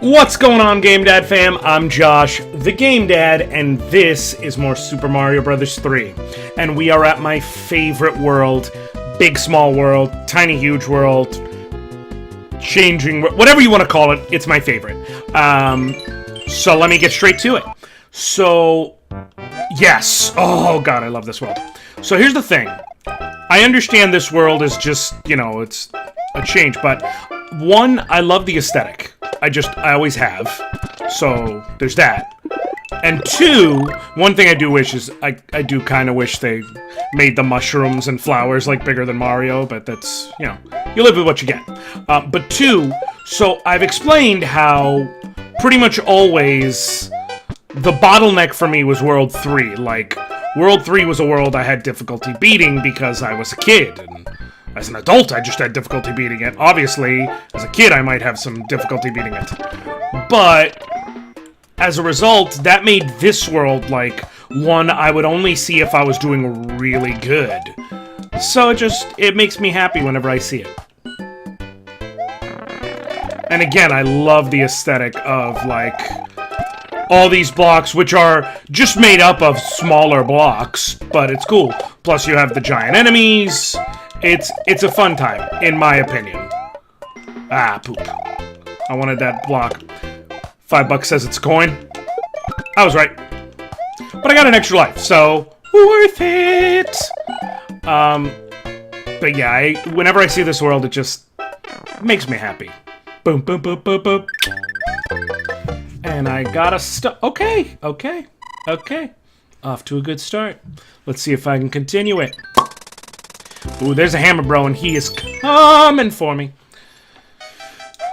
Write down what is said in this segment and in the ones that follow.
What's going on, GameDad fam? I'm Josh, the GameDad, and this is more Super Mario Bros. 3. And we are at my favorite world, big small world, tiny huge world, changing, whatever you want to call it, it's my favorite. So let me get straight to it. So, yes, oh god, I love this world. So here's the thing. I understand this world is just, it's a change, but one, I love the aesthetic. I always have. So, there's that. And two, one thing I do wish is, I do kind of wish they made the mushrooms and flowers, bigger than Mario, but that's, you live with what you get. But two, so I've explained how pretty much always the bottleneck for me was World 3. World 3 was a world I had difficulty beating because I was a kid, and as an adult, I just had difficulty beating it. Obviously, as a kid, I might have some difficulty beating it. But, as a result, that made this world, one I would only see if I was doing really good. So it makes me happy whenever I see it. And again, I love the aesthetic of, all these blocks, which are just made up of smaller blocks, but it's cool. Plus, you have the giant enemies. It's a fun time, in my opinion. Ah, poop. I wanted that block. $5 says it's a coin. I was right. But I got an extra life, so worth it! But yeah, whenever I see this world, it just makes me happy. Boom, boom, boom, boom, boom. And I gotta okay. Off to a good start. Let's see if I can continue it. Ooh, there's a hammer bro, and he is coming for me.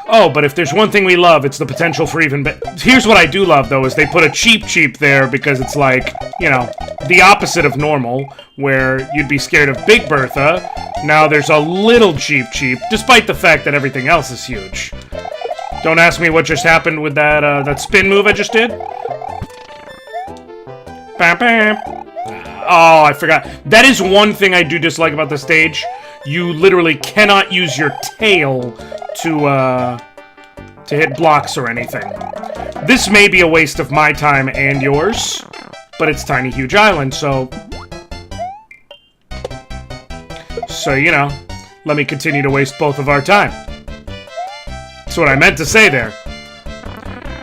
Oh, but if there's one thing we love, it's the potential for even better. Here's what I do love, though, is they put a cheap there because it's the opposite of normal, where you'd be scared of Big Bertha. Now there's a little cheap, despite the fact that everything else is huge. Don't ask me what just happened with that spin move I just did. Bam, bam. Oh, I forgot. That is one thing I do dislike about the stage. You literally cannot use your tail to hit blocks or anything. This may be a waste of my time and yours, but it's Tiny Huge Island, so, let me continue to waste both of our time. That's what I meant to say there.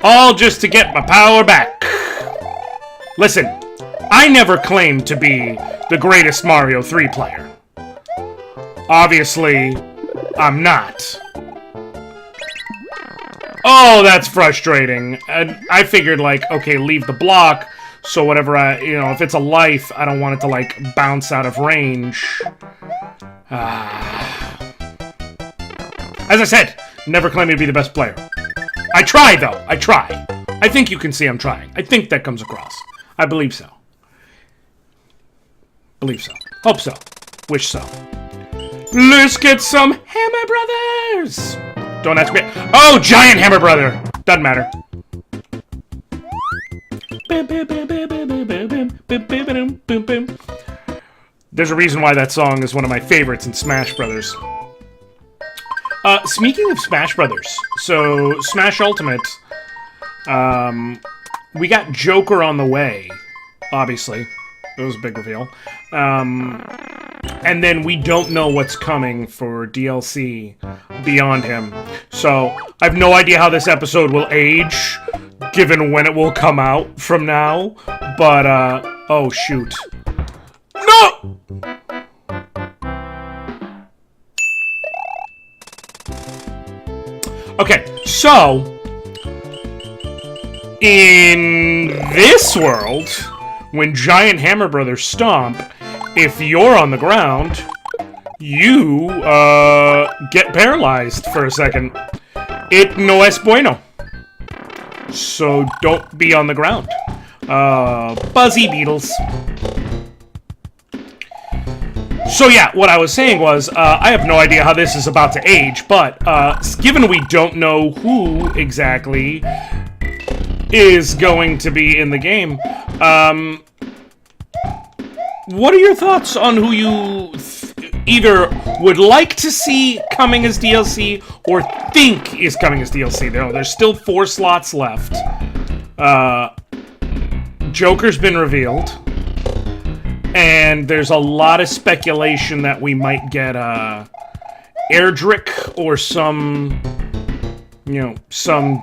All just to get my power back. Listen, I never claimed to be the greatest Mario 3 player. Obviously, I'm not. Oh, that's frustrating. And I figured, okay, leave the block, so whatever if it's a life, I don't want it to, bounce out of range. As I said, never claimed to be the best player. I try, though. I try. I think you can see I'm trying. I think that comes across. I believe so. Believe so. Hope so. Wish so. Let's get some Hammer Brothers! Don't ask me. Oh, Giant Hammer Brother! Doesn't matter. There's a reason why that song is one of my favorites in Smash Brothers. Speaking of Smash Brothers, so Smash Ultimate, we got Joker on the way, obviously. It was a big reveal. And then we don't know what's coming for DLC beyond him. So, I have no idea how this episode will age, given when it will come out from now. But, oh shoot. No! Okay, so, in this world, when Giant Hammer Brothers stomp, if you're on the ground, you, get paralyzed for a second. It no es bueno. So don't be on the ground. Buzzy beetles. So yeah, what I was saying was, I have no idea how this is about to age, but, given we don't know who exactly is going to be in the game, what are your thoughts on who you either would like to see coming as DLC or think is coming as DLC. There's still 4 slots left. Joker's been revealed. And there's a lot of speculation that we might get Erdrick or some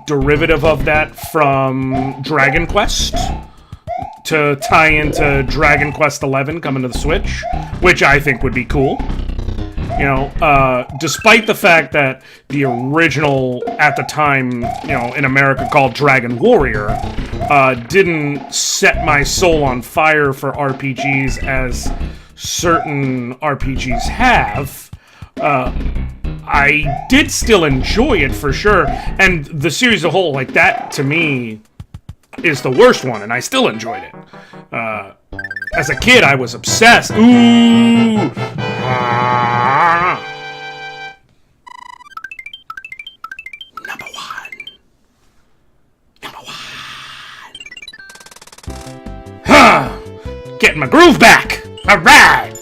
derivative of that from Dragon Quest to tie into Dragon Quest XI coming to the Switch, which I think would be cool. Despite the fact that the original, at the time, in America called Dragon Warrior, didn't set my soul on fire for RPGs as certain RPGs have, I did still enjoy it for sure. And the series as a whole, like that, to me, is the worst one, and I still enjoyed it. As a kid, I was obsessed. Ooh! Number one. Getting my groove back. All right.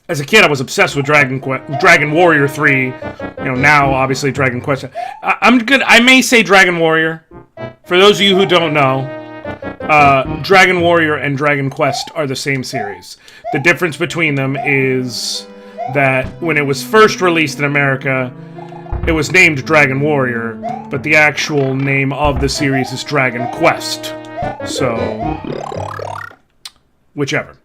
As a kid, I was obsessed with Dragon Warrior 3. Now obviously Dragon Quest. I may say Dragon Warrior. For those of you who don't know, Dragon Warrior and Dragon Quest are the same series. The difference between them is that when it was first released in America, it was named Dragon Warrior, but the actual name of the series is Dragon Quest. So, whichever.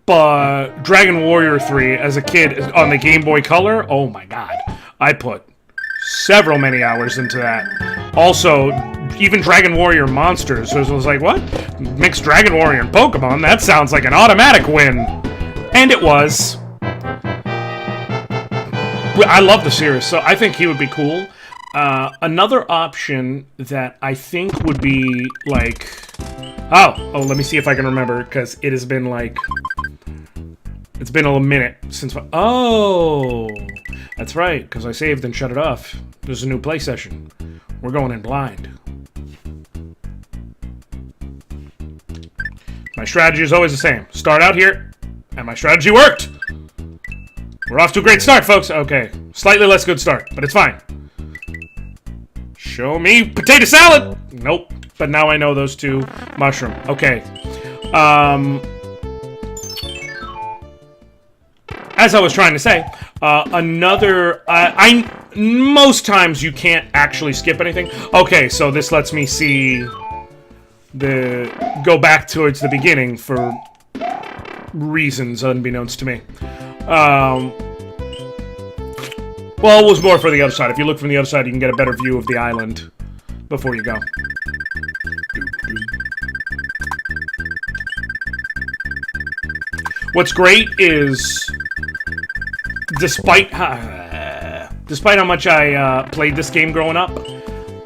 But Dragon Warrior 3, as a kid, on the Game Boy Color, oh my god. I put several many hours into that. Also, even Dragon Warrior Monsters was like, what? Mix Dragon Warrior and Pokemon? That sounds like an automatic win. And it was. I love the series, so I think he would be cool. Another option that I think would be like... Oh, let me see if I can remember, because it has been like... It's been a minute since... Oh! That's right, because I saved and shut it off. There's a new play session. We're going in blind. My strategy is always the same. Start out here, and my strategy worked! We're off to a great start, folks! Okay, slightly less good start, but it's fine. Show me potato salad! Nope, but now I know those 2 mushroom. Okay. As I was trying to say, most times you can't actually skip anything. Okay, so this lets me see go back towards the beginning for reasons unbeknownst to me. Well, it was more for the other side. If you look from the other side, you can get a better view of the island before you go. What's great is, despite how much I played this game growing up,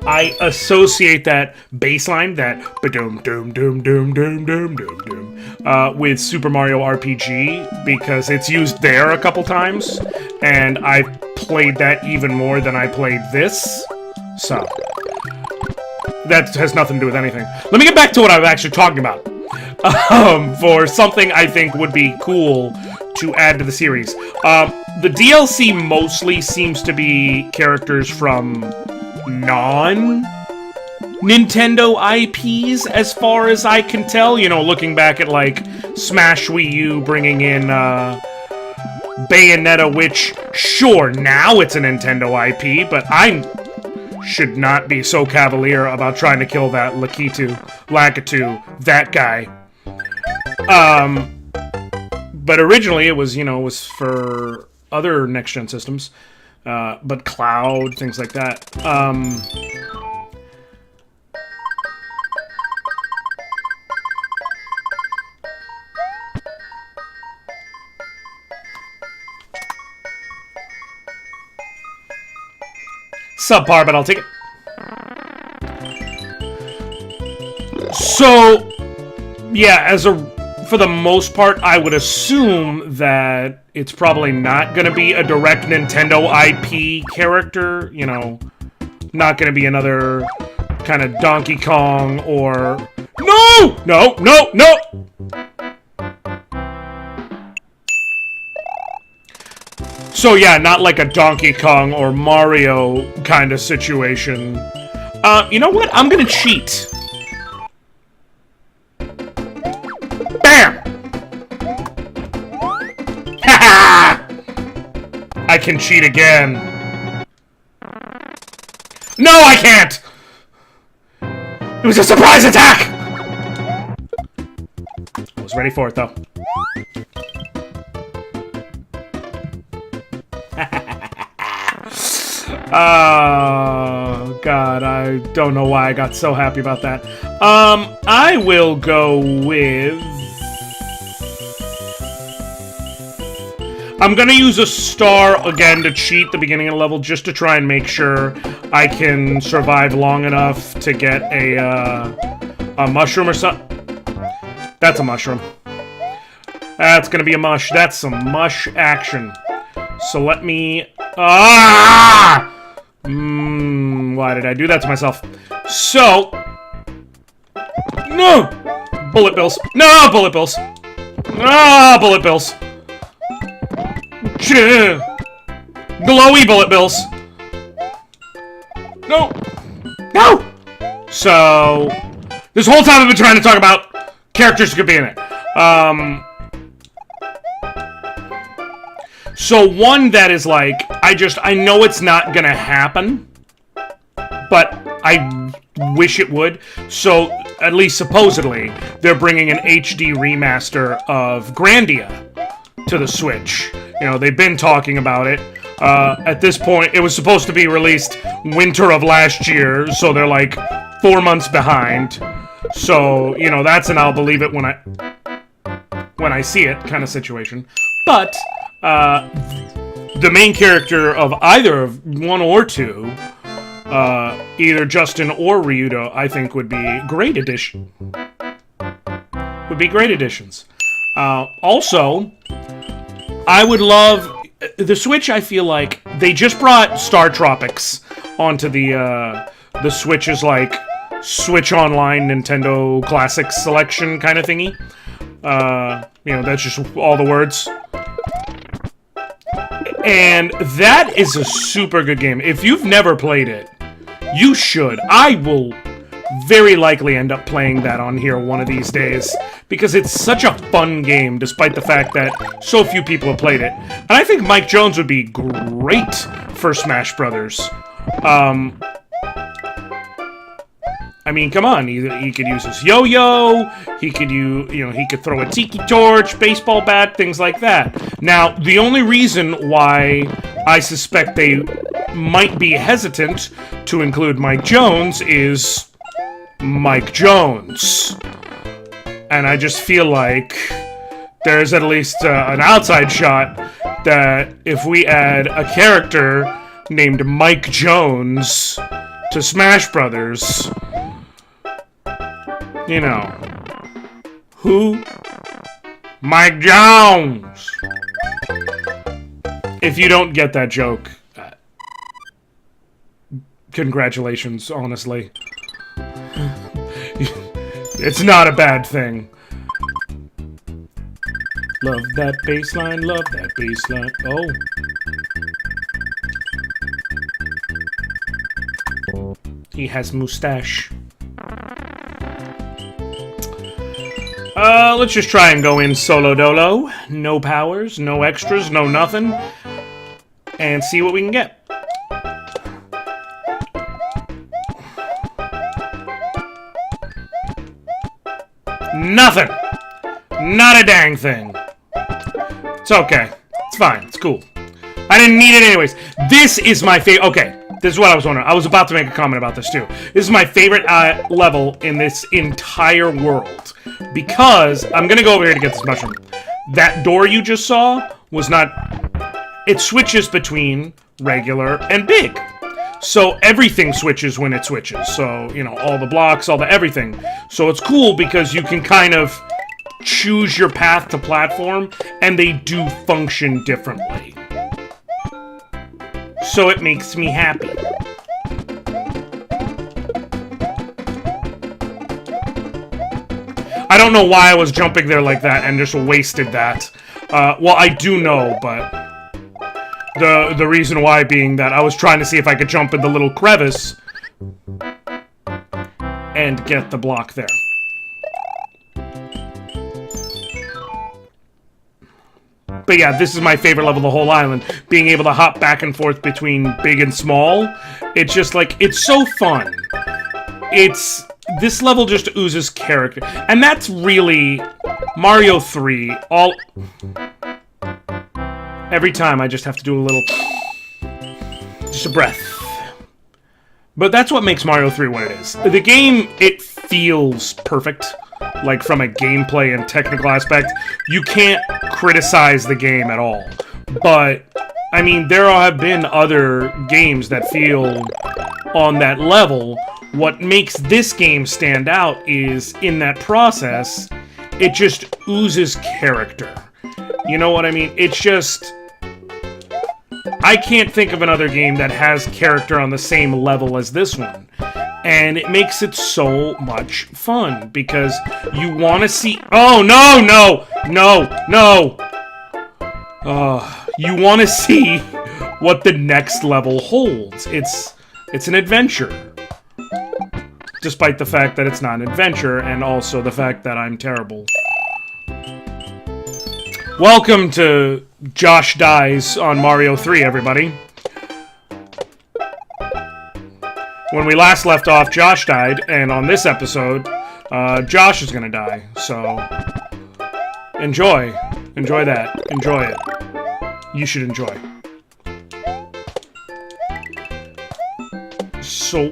I associate that bass line, that ba-doom doom doom doom doom doom doom doom, with Super Mario RPG, because it's used there a couple times, and I played that even more than I played this. So that has nothing to do with anything. Let me get back to what I was actually talking about. For something I think would be cool to add to the series. The DLC mostly seems to be characters from non-Nintendo IPs, as far as I can tell. Looking back at, like, Smash Wii U bringing in, Bayonetta, which, sure, now it's a Nintendo IP, but I should not be so cavalier about trying to kill that Lakitu, that guy. But originally it was, was for other next-gen systems, but Cloud, things like that. Subpar, but I'll take it. So, yeah, for the most part, I would assume that it's probably not going to be a direct Nintendo IP character, not going to be another kind of Donkey Kong or... No! No! No! No! So yeah, not like a Donkey Kong or Mario kind of situation. You know what? I'm gonna cheat. Bam! Ha! I can cheat again. No, I can't! It was a surprise attack! I was ready for it, though. Oh, God, I don't know why I got so happy about that. I will go with... I'm gonna use a star again to cheat the beginning of the level just to try and make sure I can survive long enough to get a mushroom or something. That's a mushroom. That's gonna be a mush. That's some mush action. So let me... Ah! Why did I do that to myself? So... No! Bullet bills. No, bullet bills. Ah, bullet bills. Glowy bullet bills. No! No! So... This whole time I've been trying to talk about characters who could be in it. So one that is like, I know it's not gonna happen, but I wish it would. So, at least supposedly, they're bringing an HD remaster of Grandia to the Switch. You know, they've been talking about it. At this point, it was supposed to be released winter of last year, so they're like 4 months behind. So, you know, that's an I'll believe it when I see it kind of situation. But, the main character of either of one or two, either Justin or Ryudo, I think would be great addition. Would be great additions. Also, I would love... The Switch, I feel like, they just brought Star Tropics onto the Switch's, like, Switch Online Nintendo Classics selection kind of thingy. You know, that's just all the words. And that is a super good game. If you've never played it, you should. I will very likely end up playing that on here one of these days, because it's such a fun game, despite the fact that so few people have played it. And I think Mike Jones would be great for Smash Brothers. I mean, come on, he could use his yo-yo, he could he could throw a tiki torch, baseball bat, things like that. Now, the only reason why I suspect they might be hesitant to include Mike Jones is Mike Jones. And I just feel like there's at least an outside shot that if we add a character named Mike Jones to Smash Brothers... You know, who? Mike Jones! If you don't get that joke, congratulations, honestly. It's not a bad thing. Love that bassline, love that bassline. Oh. He has mustache. Let's just try and go in solo dolo. No powers, no extras, no nothing. And see what we can get. Nothing! Not a dang thing. It's okay. It's fine. It's cool. I didn't need it anyways. This is my favorite... Okay, this is what I was wondering. I was about to make a comment about this too. This is my favorite level in this entire world. Because... I'm gonna go over here to get this mushroom. That door you just saw was not... It switches between regular and big. So everything switches when it switches. So, you know, all the blocks, all the everything. So it's cool because you can kind of choose your path to platform, and they do function differently. So it makes me happy. I don't know why I was jumping there like that and just wasted that. Well, I do know, but... The reason why being that I was trying to see if I could jump in the little crevice and get the block there. But yeah, this is my favorite level of the whole island. Being able to hop back and forth between big and small. It's just like, it's so fun. This level just oozes character. And that's really Mario 3. Every time I just have to do a little, just a breath. But that's what makes Mario 3 what it is. The game, it feels perfect. Like, from a gameplay and technical aspect, you can't criticize the game at all. But, I mean, there have been other games that feel on that level. What makes this game stand out is, in that process, it just oozes character. You know what I mean? It's just... I can't think of another game that has character on the same level as this one. And it makes it so much fun, because you want to see... Oh, no, no, no, no! You want to see what the next level holds. It's an adventure. Despite the fact that it's not an adventure, and also the fact that I'm terrible. Welcome to Josh Dies on Mario 3, everybody. When we last left off, Josh died, and on this episode, Josh is gonna die, so... Enjoy. Enjoy that. Enjoy it. You should enjoy. So...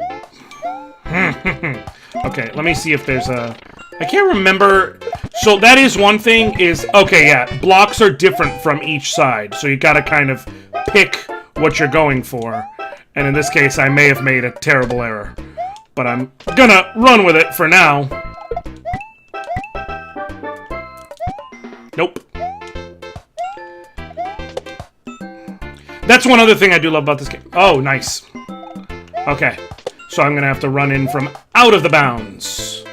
Okay, let me see if there's a... I can't remember... So that is one thing, is... Okay, yeah, blocks are different from each side, so you gotta kind of pick what you're going for. And in this case, I may have made a terrible error. But I'm gonna run with it for now. Nope. That's one other thing I do love about this game. Oh, nice. Okay. So I'm gonna have to run in from out of the bounds.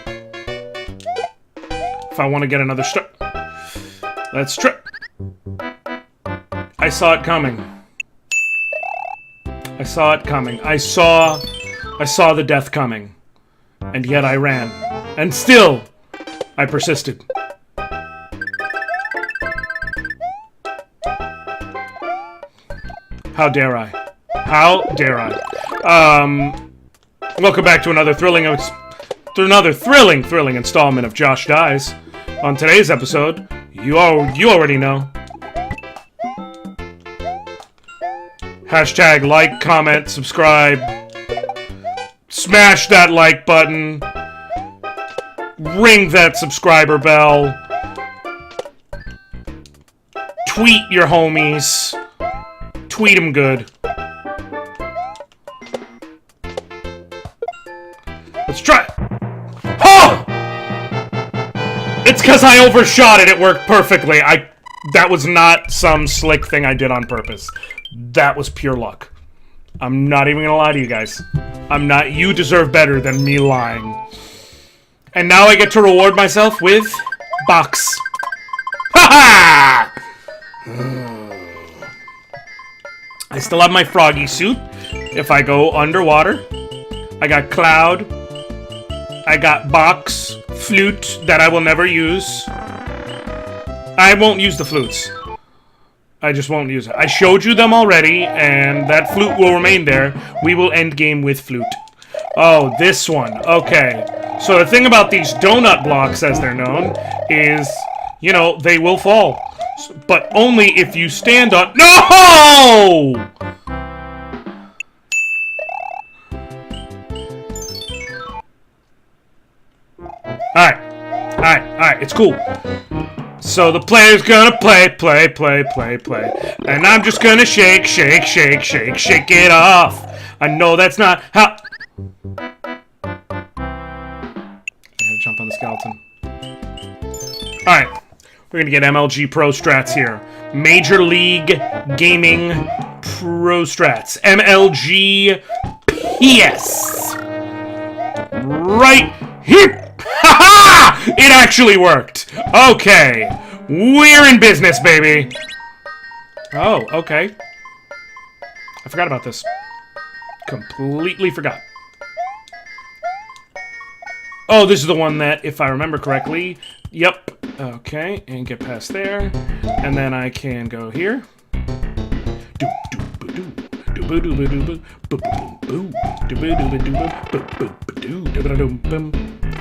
If I want to get another start. Let's try. I saw it coming. I saw it coming. I saw the death coming. And yet I ran. And still, I persisted. How dare I? How dare I? Welcome back to another thrilling installment of Josh Dies. On today's episode, you already know. Hashtag like, comment, subscribe. Smash that like button. Ring that subscriber bell. Tweet your homies. Tweet them good. Let's try it. Oh! It's because I overshot it. It worked perfectly. That was not some slick thing I did on purpose. That was pure luck. I'm not even gonna lie to you guys. You deserve better than me lying. And now I get to reward myself with box. Ha ha! I still have my froggy suit. If I go underwater, I got cloud. I got box, flute that I will never use. I won't use the flutes. I just won't use it. I showed you them already, and that flute will remain there. We will end game with flute. Oh, this one. Okay. So the thing about these donut blocks, as they're known, is, you know, they will fall. But only if you stand on... No! Alright, it's cool. So the player's gonna play. And I'm just gonna shake it off. I know that's not how... I gotta jump on the skeleton. Alright, we're gonna get MLG Pro Strats here. Major League Gaming Pro Strats. MLG PS. Right here. Ha-ha! It actually worked. Okay. We're in business, baby. Oh, okay. I forgot about this. Completely forgot. Oh, this is the one that, if I remember correctly, yep. Okay, and get past there. And then I can go here.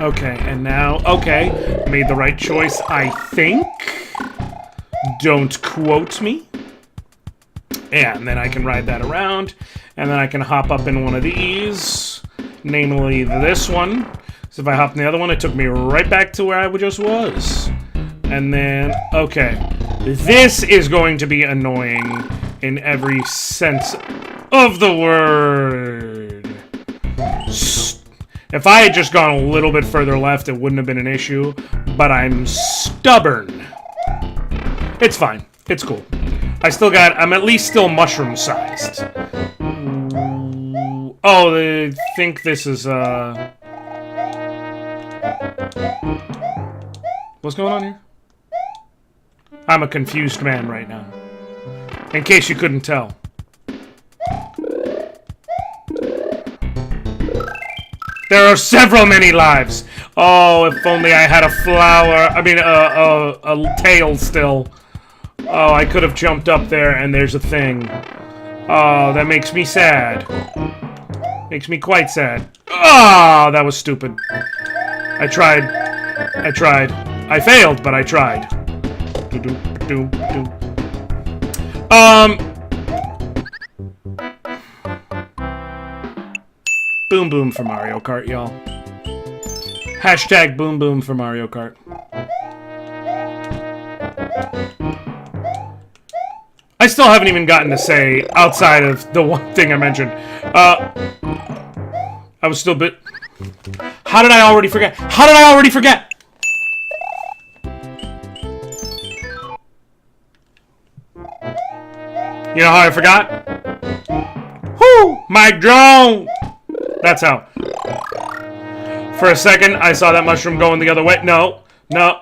Okay, and now, okay, made the right choice, I think. Don't quote me. Yeah, and then I can ride that around, and then I can hop up in one of these, namely this one. So if I hop in the other one, it took me right back to where I just was. And then, okay, this is going to be annoying in every sense of the word. If I had just gone a little bit further left, it wouldn't have been an issue, but I'm stubborn. It's fine. It's cool. I'm at least still mushroom-sized. Oh, I think this is, what's going on here? I'm a confused man right now. In case you couldn't tell. There are several many lives. Oh, if only I had a flower. I mean, a tail still. Oh, I could have jumped up there and there's a thing. Oh, that makes me sad. Makes me quite sad. Oh, that was stupid. I tried. I failed, but I tried. Boom boom for Mario Kart, y'all. Hashtag boom boom for Mario Kart. I still haven't even gotten to say, outside of the one thing I mentioned, I was still bit... How did I already forget? How did I already forget? You know how I forgot? Whoo! My drone! That's how. For a second, I saw that mushroom going the other way. No. No.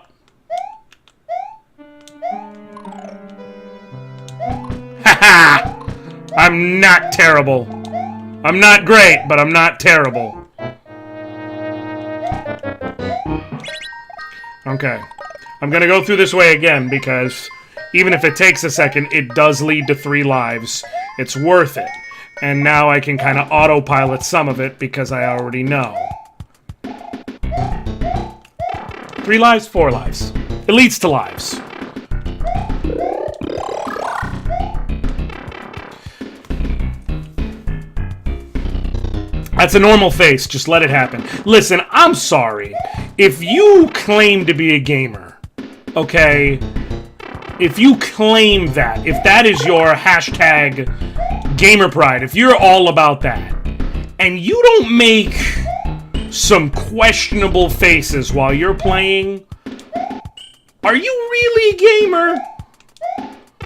Haha! I'm not terrible. I'm not great, but I'm not terrible. Okay. I'm gonna go through this way again, because even if it takes a second, it does lead to 3 lives. It's worth it. And now I can kind of autopilot some of it, because I already know. 3 lives, 4 lives. It leads to lives. That's a normal face. Just let it happen. Listen, I'm sorry. If you claim to be a gamer, okay? If you claim that, if that is your hashtag gamer pride, if you're all about that, and you don't make some questionable faces while you're playing, are you really a gamer?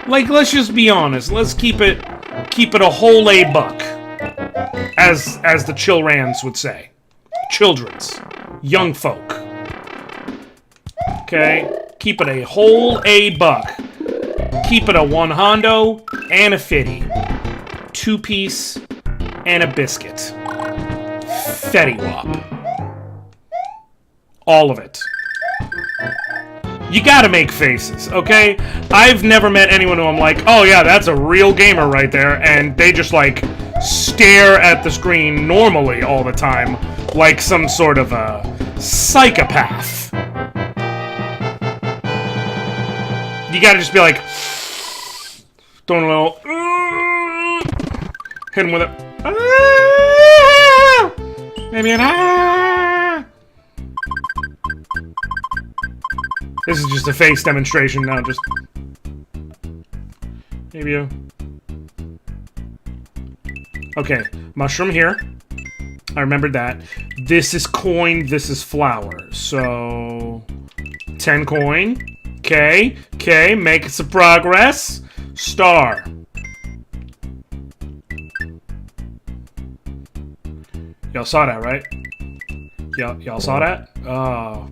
Like, let's just be honest. Let's keep it a whole A buck. As the Chilrans would say. Children's. Young folk. Okay? Keep it a whole A buck. Keep it a 1 hondo and a 50. 2-piece and a biscuit. Fetty Wap. All of it. You gotta make faces, okay? I've never met anyone who I'm like, oh yeah, that's a real gamer right there, and they just like stare at the screen normally all the time, like some sort of a psychopath. You gotta just be like, throwing a little, hit him with it. Maybe an This is just a face demonstration now, just maybe a... Okay, mushroom here. I remembered that. This is coin, this is flower. So 10 coin. Okay, making some progress. Star. Y'all saw that, right? Y'all saw that? Oh,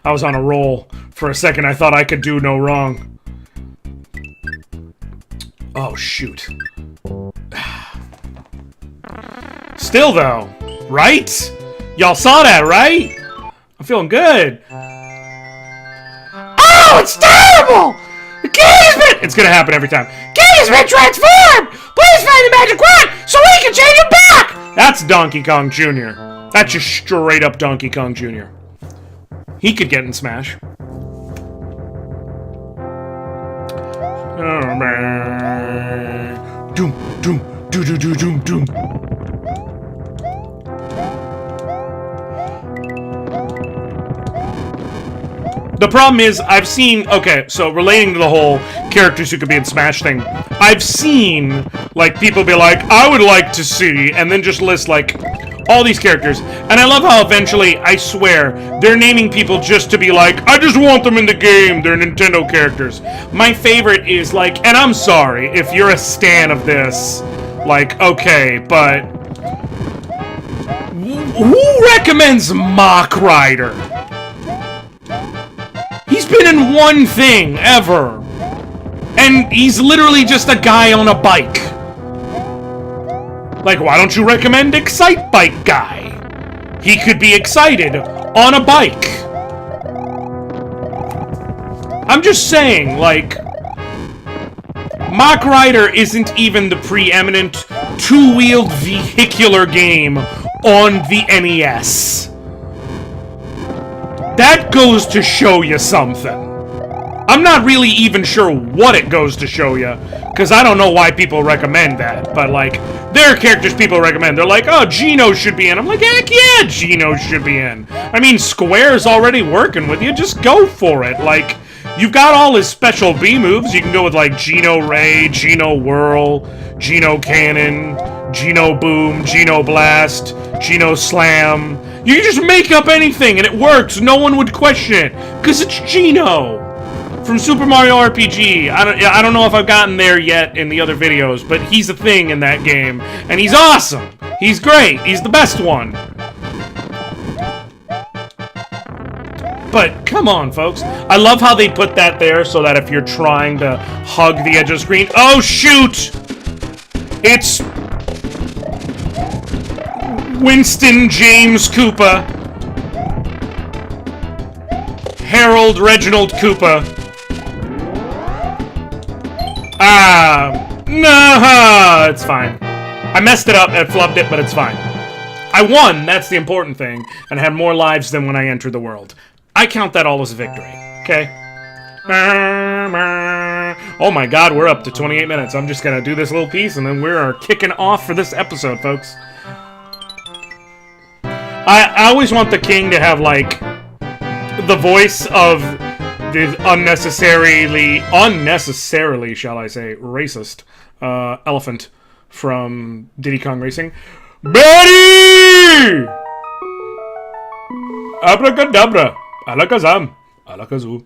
I was on a roll. For a second, I thought I could do no wrong. Oh, shoot. Still, though, right? Y'all saw that, right? I'm feeling good. Oh, it's terrible! The key has been... It's gonna happen every time. Key has been transformed! Please find the magic wand so we can change it back! That's Donkey Kong Jr. That's just straight up Donkey Kong Jr. He could get in Smash. Doom, doom, doo doo doo doom doom. The problem is, I've seen... Okay, so relating to the whole characters who could be in Smash thing, I've seen, like, people be like, I would like to see, and then just list, like, all these characters. And I love how eventually, I swear, they're naming people just to be like, I just want them in the game, they're Nintendo characters. My favorite is, like, and I'm sorry, if you're a stan of this, like, okay, but... Who recommends Mach Rider? He's been in one thing, ever. And he's literally just a guy on a bike. Like, why don't you recommend Excite Bike Guy? He could be excited on a bike. I'm just saying, like... Mach Rider isn't even the preeminent two-wheeled vehicular game on the NES. That goes to show you something. I'm not really even sure what it goes to show you, because I don't know why people recommend that, but, like, there are characters people recommend. They're like, oh, Geno should be in. I'm like, heck yeah, Geno should be in. I mean, Square's already working with you. Just go for it. Like, you've got all his special B moves. You can go with, like, Geno Ray, Geno Whirl, Geno Cannon, Geno Boom, Geno Blast, Geno Slam. You can just make up anything and it works. No one would question it because it's Geno from Super Mario RPG. I don't know if I've gotten there yet in the other videos, but he's a thing in that game and he's awesome. He's great. He's the best one. But come on, folks. I love how they put that there so that if you're trying to hug the edge of the screen, oh shoot! It's Winston James Koopa. Harold Reginald Koopa. Nah, it's fine. I messed it up and flubbed it, but it's fine. I won, that's the important thing, and had more lives than when I entered the world. I count that all as a victory, okay? Oh my god, we're up to 28 minutes. I'm just gonna do this little piece, and then we are kicking off for this episode, folks. I always want the king to have, like, the voice of the unnecessarily, shall I say, racist elephant from Diddy Kong Racing. Betty! Abracadabra. Alakazam. Alakazoo.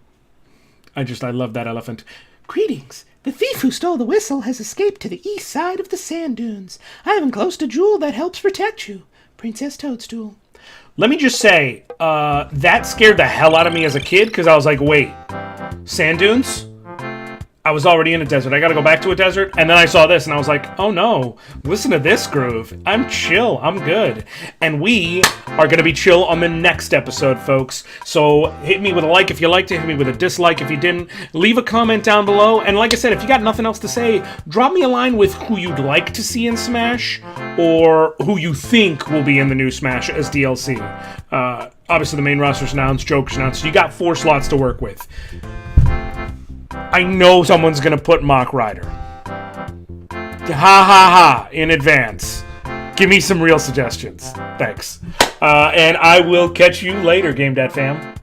I love that elephant. Greetings. The thief who stole the whistle has escaped to the east side of the sand dunes. I have enclosed a jewel that helps protect you. Princess Toadstool. Let me just say, that scared the hell out of me as a kid, because I was like, wait, sand dunes? I was already in a desert. I gotta go back to a desert? And then I saw this, and I was like, oh no, listen to this groove. I'm chill. I'm good. And we are gonna be chill on the next episode, folks. So hit me with a like if you liked it. Hit me with a dislike if you didn't. Leave a comment down below. And like I said, if you got nothing else to say, drop me a line with who you'd like to see in Smash, or who you think will be in the new Smash as DLC. Obviously, the main roster's announced, Joker's announced, so you got 4 slots to work with. I know someone's gonna put Mach Rider. Ha ha ha, in advance. Give me some real suggestions. Thanks. And I will catch you later, GameDad fam.